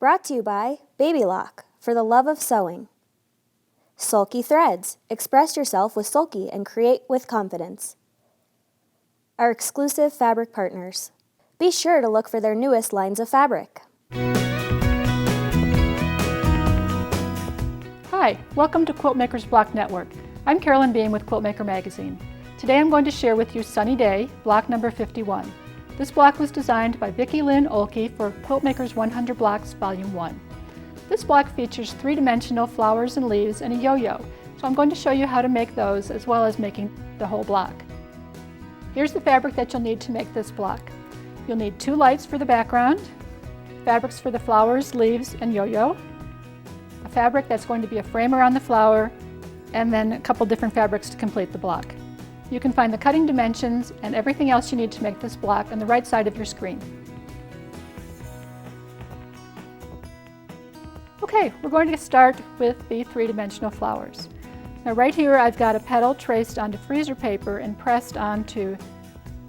Brought to you by Baby Lock, for the love of sewing. Sulky Threads. Express yourself with Sulky and create with confidence. Our exclusive fabric partners. Be sure to look for their newest lines of fabric. Hi, welcome to Quiltmaker's Block Network. I'm Carolyn Beam with Quiltmaker Magazine. Today I'm going to share with you Sunny Day, block number 51. This block was designed by Vicki Lynn Oehlke for Quiltmaker's 100 Blocks Volume 1. This block features three-dimensional flowers and leaves and a yo-yo, so I'm going to show you how to make those as well as making the whole block. Here's the fabric that you'll need to make this block. You'll need 2 lights for the background, fabrics for the flowers, leaves, and yo-yo, a fabric that's going to be a frame around the flower, and then a couple different fabrics to complete the block. You can find the cutting dimensions and everything else you need to make this block on the right side of your screen. Okay, we're going to start with the three-dimensional flowers. Now right here I've got a petal traced onto freezer paper and pressed onto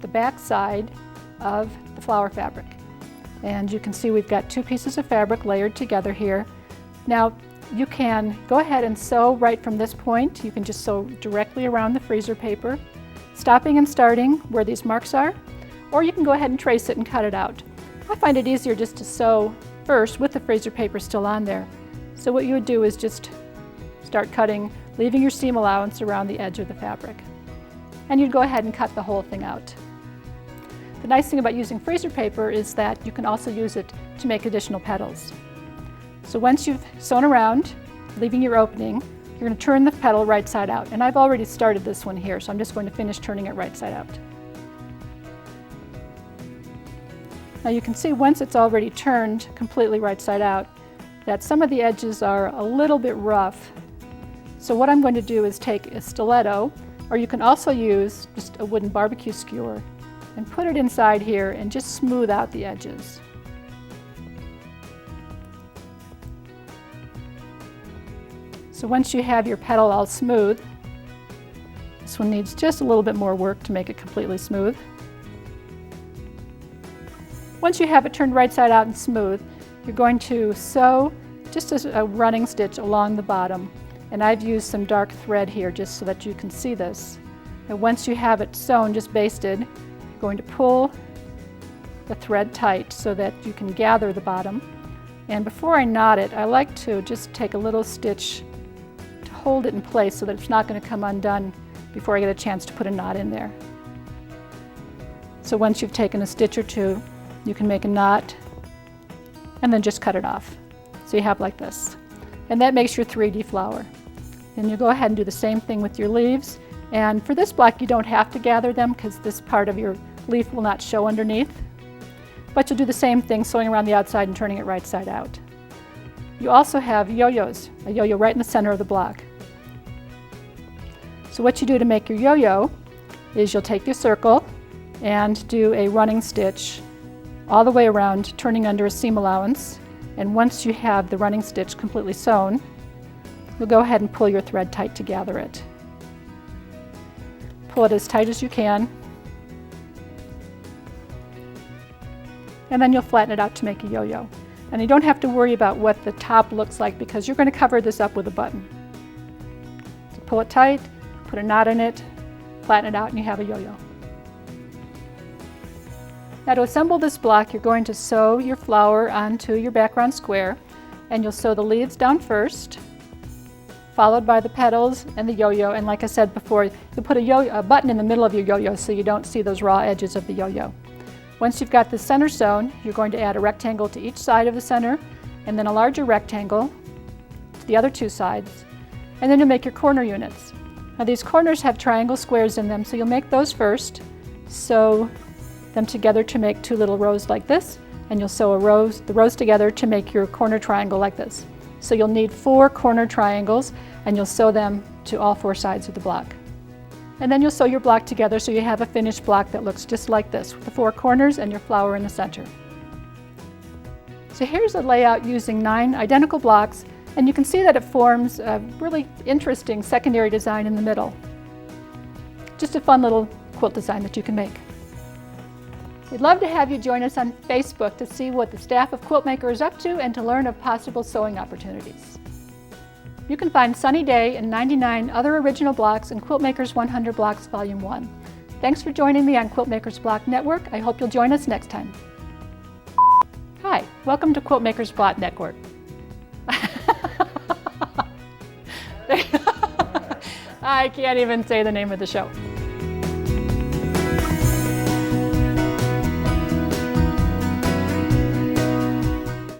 the back side of the flower fabric. And you can see we've got 2 pieces of fabric layered together here. Now you can go ahead and sew right from this point. You can just sew directly around the freezer paper, stopping and starting where these marks are, or you can go ahead and trace it and cut it out. I find it easier just to sew first with the freezer paper still on there. So what you would do is just start cutting, leaving your seam allowance around the edge of the fabric. And you'd go ahead and cut the whole thing out. The nice thing about using freezer paper is that you can also use it to make additional petals. So once you've sewn around, leaving your opening, you're going to turn the petal right side out. And I've already started this one here, so I'm just going to finish turning it right side out. Now you can see once it's already turned completely right side out that some of the edges are a little bit rough. So what I'm going to do is take a stiletto, or you can also use just a wooden barbecue skewer, and put it inside here and just smooth out the edges. So once you have your petal all smooth, this one needs just a little bit more work to make it completely smooth. Once you have it turned right side out and smooth, you're going to sew just a running stitch along the bottom. And I've used some dark thread here just so that you can see this. And once you have it sewn, just basted, you're going to pull the thread tight so that you can gather the bottom. And before I knot it, I like to just take a little stitch to hold it in place so that it's not going to come undone before I get a chance to put a knot in there. So once you've taken a stitch or two, you can make a knot and then just cut it off. So you have like this. And that makes your 3D flower. And you go ahead and do the same thing with your leaves. And for this block, you don't have to gather them because this part of your leaf will not show underneath. But you'll do the same thing, sewing around the outside and turning it right side out. You also have yo-yos, a yo-yo right in the center of the block. So what you do to make your yo-yo is you'll take your circle and do a running stitch all the way around, turning under a seam allowance. And once you have the running stitch completely sewn, you'll go ahead and pull your thread tight to gather it. Pull it as tight as you can. And then you'll flatten it out to make a yo-yo. And you don't have to worry about what the top looks like because you're going to cover this up with a button. So pull it tight, put a knot in it, flatten it out, and you have a yo-yo. Now to assemble this block, you're going to sew your flower onto your background square, and you'll sew the leaves down first, followed by the petals and the yo-yo. And like I said before, you put a button in the middle of your yo-yo so you don't see those raw edges of the yo-yo. Once you've got the center sewn, you're going to add a rectangle to each side of the center, and then a larger rectangle to the other 2 sides, and then you'll make your corner units. Now these corners have triangle squares in them, so you'll make those first. Sew them together to make 2 little rows like this, and you'll sew the rows together to make your corner triangle like this. So you'll need 4 corner triangles, and you'll sew them to all 4 sides of the block. And then you'll sew your block together so you have a finished block that looks just like this, with the 4 corners and your flower in the center. So here's a layout using 9 identical blocks, and you can see that it forms a really interesting secondary design in the middle. Just a fun little quilt design that you can make. We'd love to have you join us on Facebook to see what the staff of Quiltmaker is up to and to learn of possible sewing opportunities. You can find Sunny Day and 99 other original blocks in Quiltmaker's 100 Blocks Volume 1. Thanks for joining me on Quiltmaker's Block Network. I hope you'll join us next time. Hi, welcome to Quiltmaker's Block Network. I can't even say the name of the show.